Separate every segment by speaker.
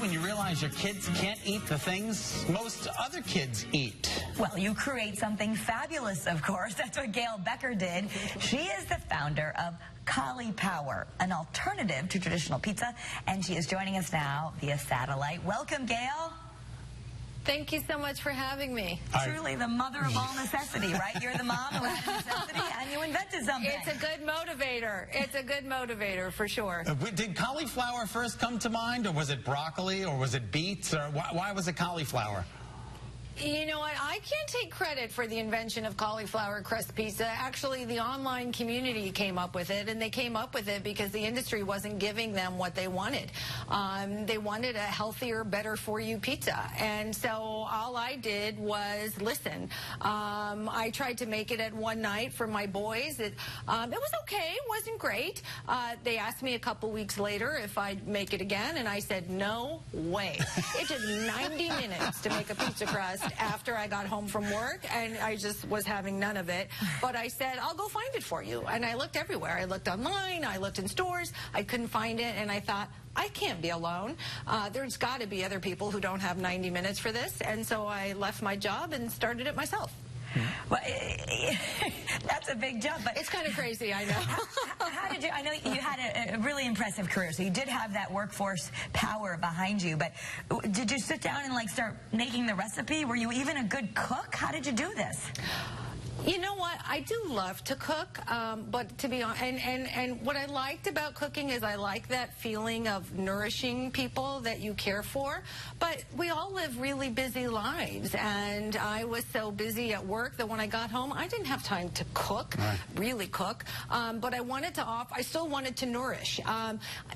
Speaker 1: when you realize your kids can't eat the things most other kids eat?
Speaker 2: Well, you create something fabulous, of course. That's what Gail Becker did. She is the founder of Caulipower, an alternative to traditional pizza, and she is joining us now via satellite. Welcome, Gail.
Speaker 3: Thank you so much for having me.
Speaker 2: Truly the mother of all necessity, right? You're the mom who has necessity, and you invented something.
Speaker 3: It's a good motivator. It's a good motivator, for sure.
Speaker 1: Did cauliflower first come to mind, or was it broccoli, or was it beets, or why was it cauliflower?
Speaker 3: You know what? I can't take credit for the invention of cauliflower crust pizza. Actually, the online community came up with it, and they came up with it because the industry wasn't giving them what they wanted. They wanted a healthier, better-for-you pizza. And so all I did was listen. I tried to make it at one night for my boys. It was okay. It wasn't great. They asked me a couple weeks later if I'd make it again, and I said, no way. It took 90 minutes to make a pizza crust after I got home from work, and I just was having none of it. But I said, I'll go find it for you. And I looked everywhere. I looked online, I looked in stores, I couldn't find it, and I thought, I can't be alone. There's got to be other people who don't have 90 minutes for this, and so I left my job and started it myself.
Speaker 2: Well, that's a big jump, but
Speaker 3: it's kind of crazy, I know.
Speaker 2: How did you? I know you had a really impressive career, so you did have that workforce power behind you. But did you sit down and start making the recipe? Were you even a good cook? How did you do this?
Speaker 3: You know what? I do love to cook, but to be honest, and what I liked about cooking is I like that feeling of nourishing people that you care for. But we all live really busy lives, and I was so busy at work that when I got home, I didn't have time to cook, really cook. But I still wanted to nourish.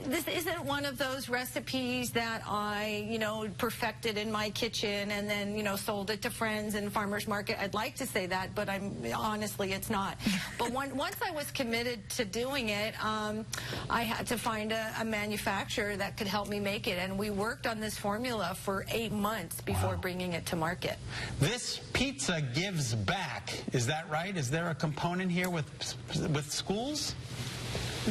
Speaker 3: This isn't one of those recipes that I, perfected in my kitchen and then, sold it to friends in farmers market. I'd like to say that, but honestly, it's not. But once I was committed to doing it, I had to find a manufacturer that could help me make it. And we worked on this formula for 8 months before bringing it to market.
Speaker 1: This pizza gives back. Is that right? Is there a component here with schools?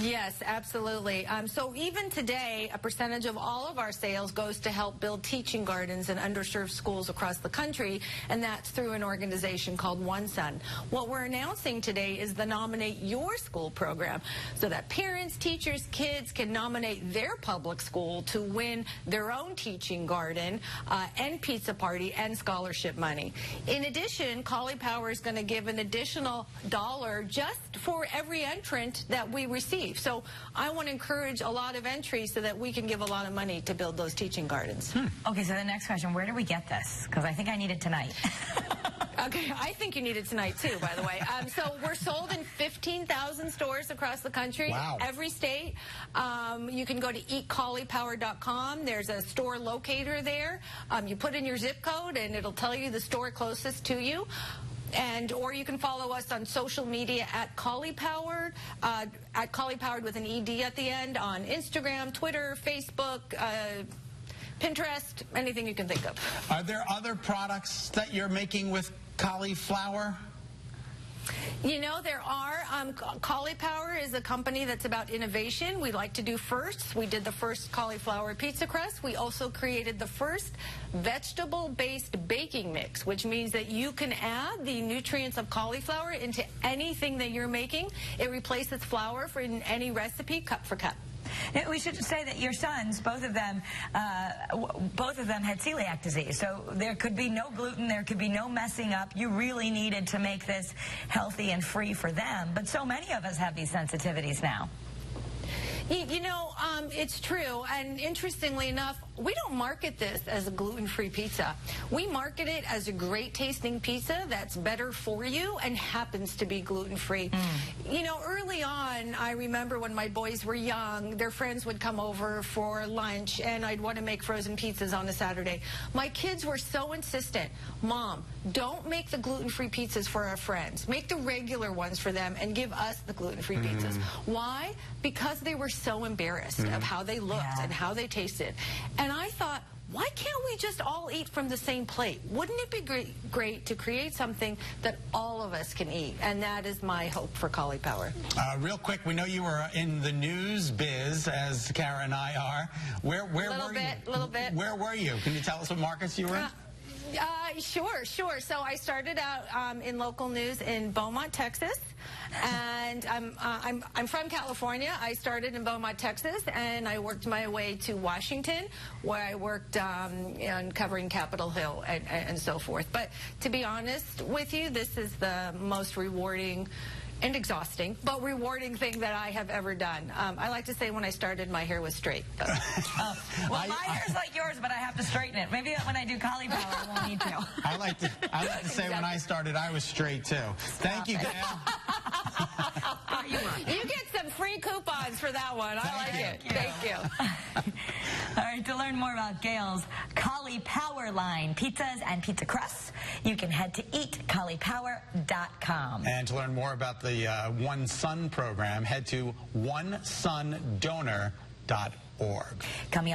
Speaker 3: Yes, absolutely. So even today, a percentage of all of our sales goes to help build teaching gardens in underserved schools across the country, and that's through an organization called One Son. What we're announcing today is the Nominate Your School program, so that parents, teachers, kids can nominate their public school to win their own teaching garden and pizza party and scholarship money. In addition, Caulipower is going to give an additional $1 just for every entrant that we receive. So I want to encourage a lot of entries so that we can give a lot of money to build those teaching gardens.
Speaker 2: Okay, so the next question, where do we get this? Because I think I need it tonight.
Speaker 3: Okay, I think you need it tonight too, by the way. So we're sold in 15,000 stores across the country, every state. You can go to eatcaulipower.com. There's a store locator there. You put in your zip code and it'll tell you the store closest to you. Or you can follow us on social media at Caulipower, with an ED at the end, on Instagram, Twitter, Facebook, Pinterest, anything you can think of.
Speaker 1: Are there other products that you're making with cauliflower?
Speaker 3: There are. Caulipower is a company that's about innovation. We like to do firsts. We did the first cauliflower pizza crust. We also created the first vegetable-based baking mix, which means that you can add the nutrients of cauliflower into anything that you're making. It replaces flour in any recipe, cup for cup.
Speaker 2: We should say that your sons, both of them had celiac disease. So there could be no gluten, there could be no messing up. You really needed to make this healthy and free for them. But so many of us have these sensitivities now.
Speaker 3: It's true, and interestingly enough, we don't market this as a gluten-free pizza. We market it as a great-tasting pizza that's better for you and happens to be gluten-free. Early on, I remember when my boys were young, their friends would come over for lunch, and I'd want to make frozen pizzas on a Saturday. My kids were so insistent, Mom, don't make the gluten-free pizzas for our friends. Make the regular ones for them and give us the gluten-free pizzas. Why? Because they were so embarrassed of how they looked and how they tasted. And I thought, why can't we just all eat from the same plate? Wouldn't it be great to create something that all of us can eat? And that is my hope for Caulipower.
Speaker 1: Real quick, we know you were in the news biz, as Kara and I are. Where were you?
Speaker 3: Little bit.
Speaker 1: Where were you? Can you tell us what markets you were in?
Speaker 3: Sure. So I started out in local news in Beaumont, Texas, and I'm from California. I started in Beaumont, Texas, and I worked my way to Washington, where I worked on covering Capitol Hill and so forth. But to be honest with you, this is the most rewarding and exhausting, but rewarding thing that I have ever done. I like to say when I started, my hair was straight.
Speaker 2: Well, my hair's like yours, but I have to straighten it. Maybe when I do Caulipower, I won't need to.
Speaker 1: I like to say when I started, I was straight, too. Thank you, Gail.
Speaker 3: You get some free coupons for that one. I like it. Thank you.
Speaker 2: All right, to learn more about Gail's Caulipower line, pizzas and pizza crusts, you can head to eatcaulipower.com.
Speaker 1: And to learn more about the One Son program, head to onesondonor.org.
Speaker 2: Coming